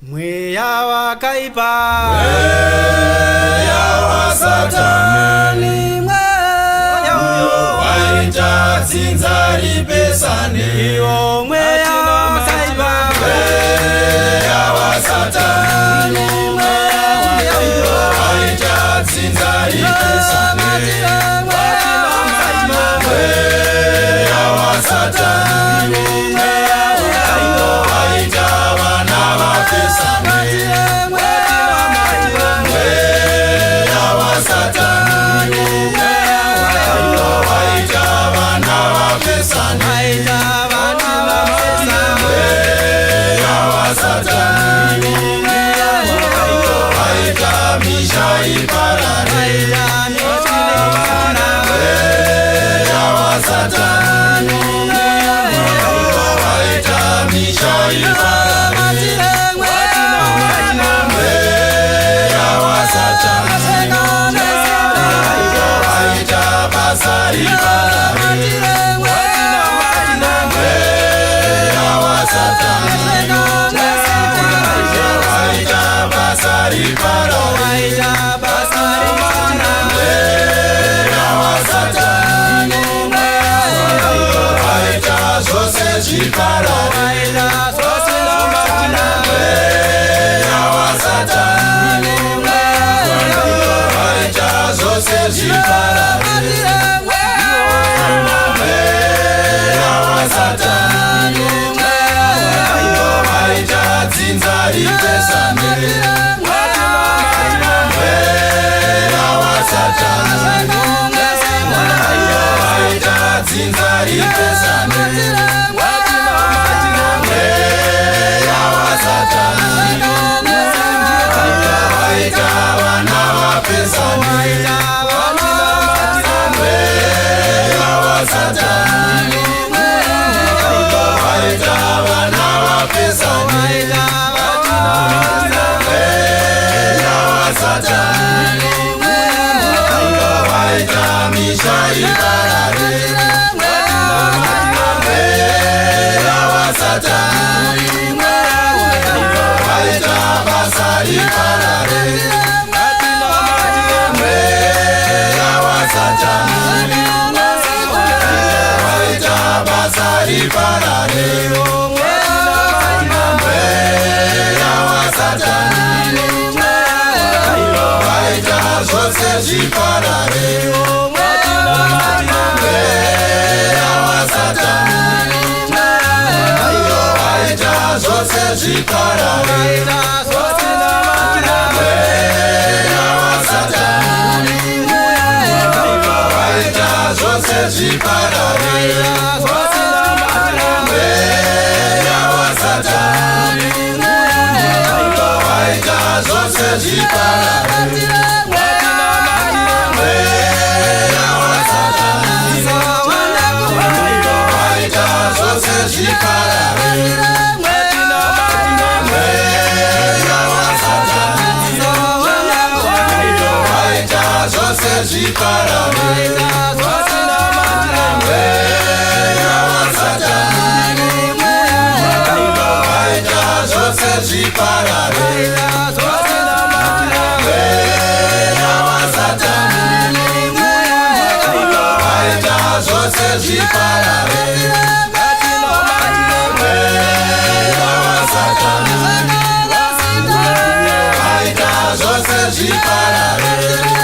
mweya wakaipa, mweya wa Satani, mweya waita dzinza ripesane. iwo mweya wakaipa, mweya wa Satani, waita dzinza ripesane. mweya wa Satani, waita vana vapesane. mweya wa Satani, waita vana vapesane. mweya wa Satani, waita misha iparare. mweya wa Satani, waita misha iparare. mweya wa Satani, waita basa iparare. mweya wa Satani, waita basa iparare. mweya wa Satani, waita zvose zviparare. mweya wa Satani, waita zvose zviparare. mweya wa Satani, waita dzinza ripesane. mweya wa Satani, waita dzinza ripesane. mweya wa Satani, waita vana vapesane. mweya wa Satani, waita vana vapesane. mweya wa Satani, waita misha iparare. mweya wa Satani, waita basa iparare. mweya wa Satani, waita basa iparare. mweya wa Satani, waita zvose zviparare. mweya wa Satani, waita zvose zviparare. mweya wa Satani, waita zvose zviparare. mweya wa Satani, waita zvose zviparare. mweya wa Satani, waita zvose zviparare. mweya wa Satani, waita zvose zviparare. mweya wa Satani, waita zvose zviparare. mweya wa Satani, waita zvose zviparare. mweya wa Satani, waita zvose zviparare.